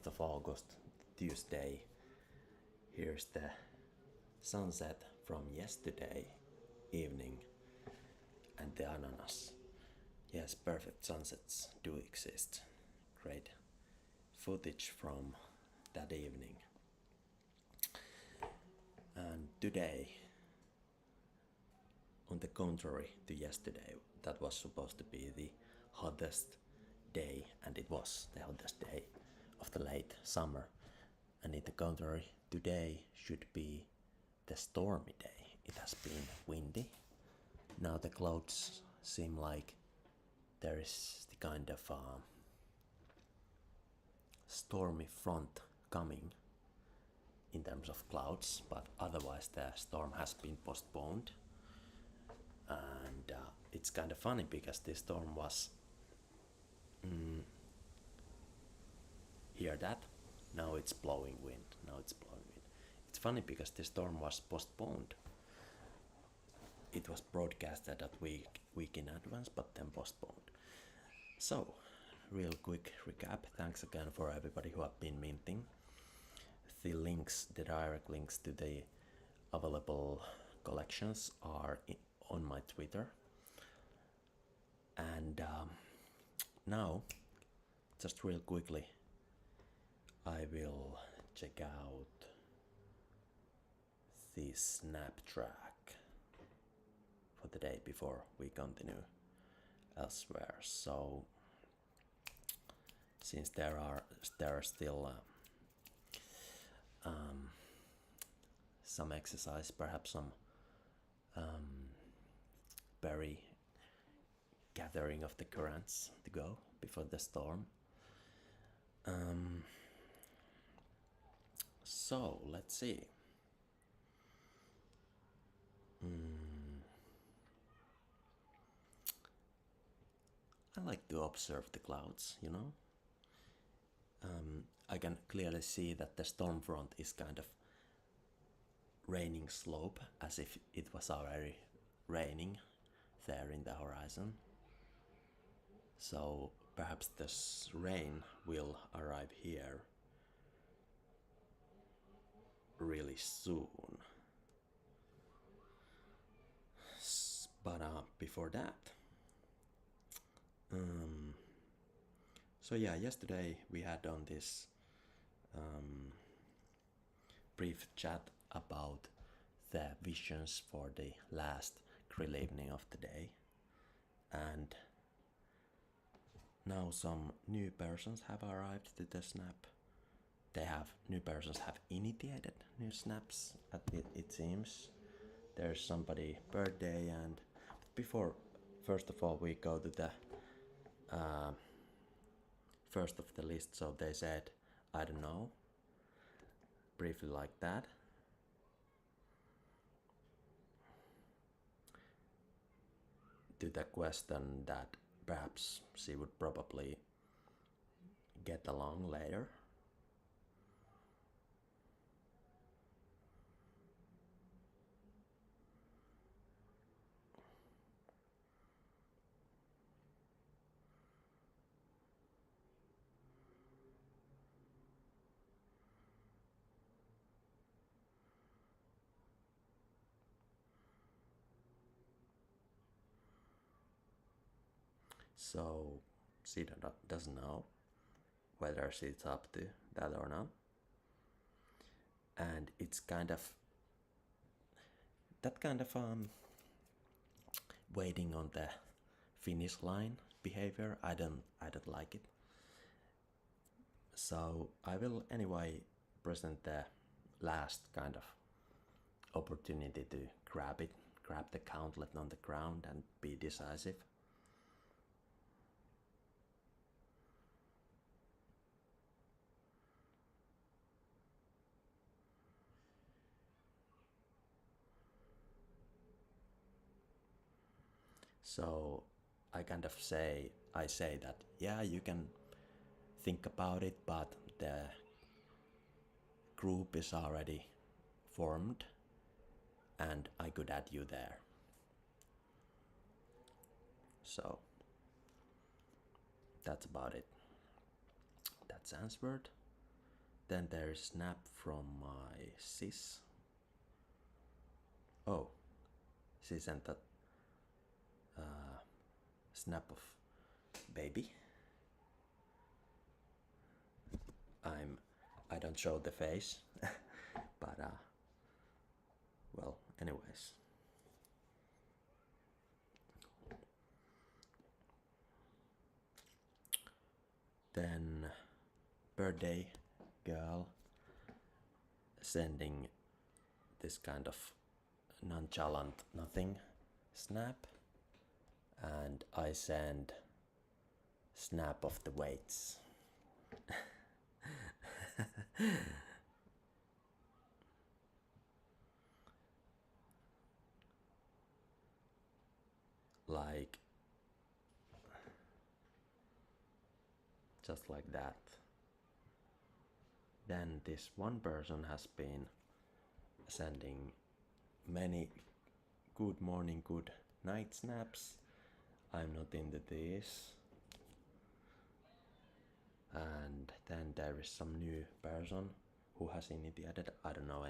8th of August, Tuesday. Here's the sunset from yesterday evening and the ananas. Yes, perfect sunsets do exist. Great footage from that evening. And today, on the contrary to yesterday, that was supposed to be the hottest day, and it was the hottest day of the late summer. And in the contrary, today should be the stormy day. It has been windy. Now the clouds seem like there is the kind of stormy front coming in terms of clouds, but otherwise the storm has been postponed. And it's kind of funny because this storm was hear that? Now it's blowing wind. It's funny because the storm was postponed. It was broadcasted a week in advance, but then postponed. So, real quick recap. Thanks again for everybody who have been minting the links. The direct links to the available collections are on my Twitter. And now, just real quickly, I will check out the snap track for the day before we continue elsewhere. So, since there are still some exercise, perhaps some berry gathering of the currents to go before the storm. So let's see. I like to observe the clouds, you know. I can clearly see that the storm front is kind of raining slope, as if it was already raining there in the horizon. So perhaps this rain will arrive here really soon. But before that, so yeah, yesterday we had on this brief chat about the visions for the last grill evening of the day, and now some new persons have arrived to the snap. New persons have initiated new snaps, it seems. There's somebody birthday, and before, first of all, we go to the first of the list. So they said, I don't know, briefly like that. To the question that perhaps she would probably get along later. So she doesn't know whether she's up to that or not. And it's kind of that kind of waiting on the finish line behavior. I don't like it. So I will anyway present the last kind of opportunity to grab the gauntlet on the ground and be decisive. So I say that, yeah, you can think about it, but the group is already formed and I could add you there. So that's about it. That's answered. Then there is snap from my sis. Oh, she sent a snap of baby. I don't show the face, but well, anyways. Then birthday girl sending this kind of nonchalant nothing snap, and I send snap of the weights. Like just like that. Then this one person has been sending many good morning, good night snaps. I'm not into this. And then there is some new person who has initiated. I don't know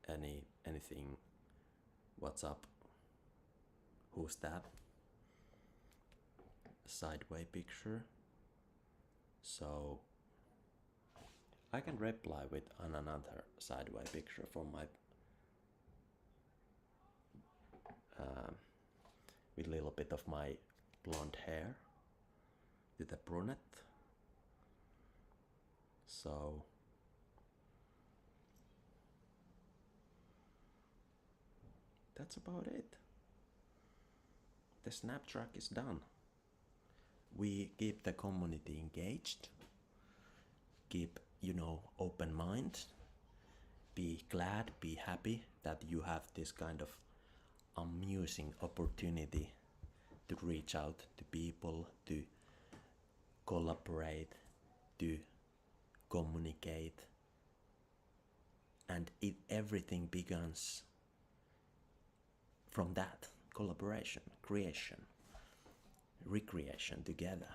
anything. What's up? Who's that? Sideway picture. So I can reply with another sideway picture from my with a little bit of my blonde hair to the brunette. So that's about it. The snap track is done. We keep the community engaged, keep, open mind, be glad, be happy that you have this kind of amusing opportunity to reach out to people, to collaborate, to communicate, and everything begins from that collaboration, creation, recreation together.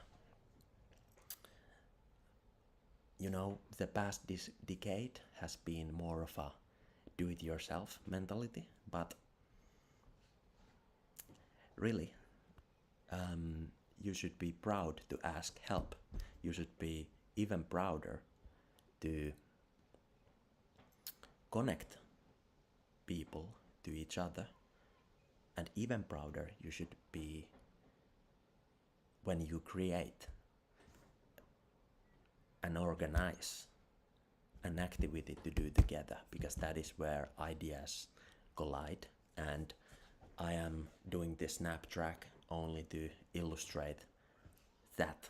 The past decade has been more of a do-it-yourself mentality, but really, you should be proud to ask help. You should be even prouder to connect people to each other, and even prouder you should be when you create and organize an activity to do together, because that is where ideas collide. And I am doing this snap track only to illustrate that.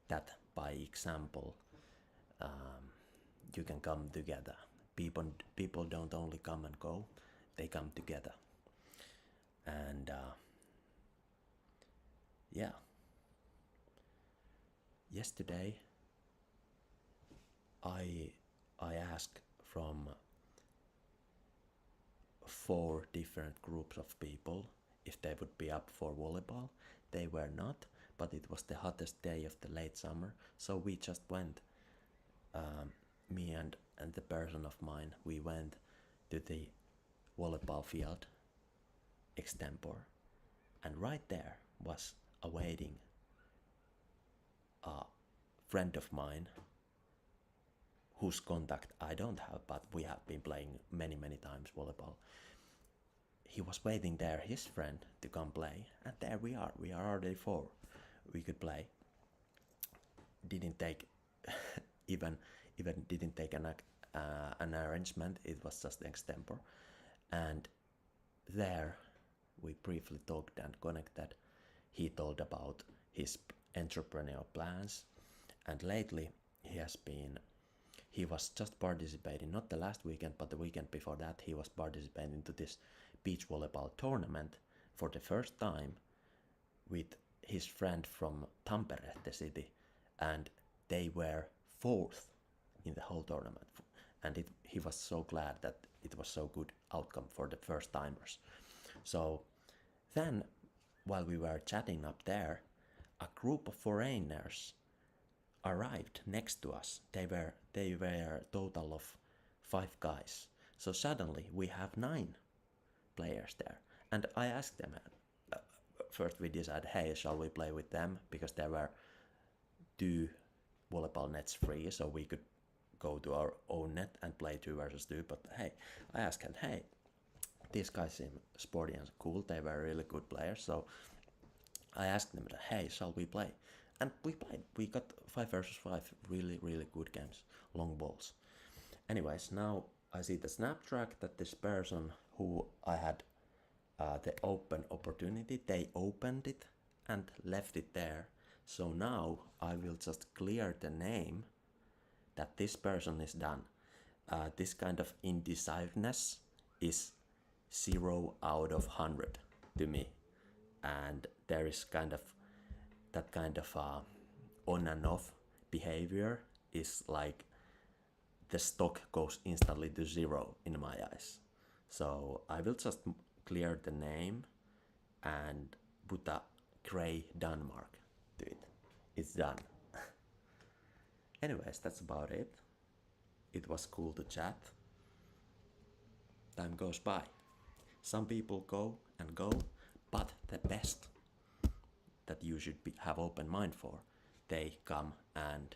That by example, you can come together. People don't only come and go, they come together. And yeah, yesterday I asked from 4 different groups of people if they would be up for volleyball. They were not, but it was the hottest day of the late summer, so we just went. Me and the person of mine, we went to the volleyball field extempore, and right there was awaiting a friend of mine whose contact I don't have, but we have been playing many times volleyball. He was waiting there, his friend, to come play, and there we are already 4. We could play. Didn't take even didn't take an arrangement. It was just extempore, and there we briefly talked and connected. He told about his entrepreneurial plans, and lately he was just participating, not the last weekend, but the weekend before that, he was participating to this beach volleyball tournament for the first time with his friend from Tampere, the city, and they were 4th in the whole tournament. And he was so glad that it was so good outcome for the first timers. So then, while we were chatting up there, a group of foreigners arrived next to us. They were a total of 5 guys. So suddenly we have 9 players there. And I asked them, first we decided, hey, shall we play with them? Because there were 2 volleyball nets free, so we could go to our own net and play 2 versus 2. But hey, I asked him, hey, these guys seem sporty and cool. They were really good players. So I asked them, hey, shall we play? And we played. We got 5 versus 5 really, really good games, long balls. Anyways, now I see the snap track that this person who I had the open opportunity, they opened it and left it there. So now I will just clear the name that this person is done. This kind of indecisiveness is 0 out of 100 to me. And there is kind of that kind of on and off behavior is like the stock goes instantly to 0 in my eyes. So I will just clear the name and put a gray done mark to it. It's done. Anyways, that's about it. It was cool to chat. Time goes by. Some people go and go, but the best that you should have open mind for, they come and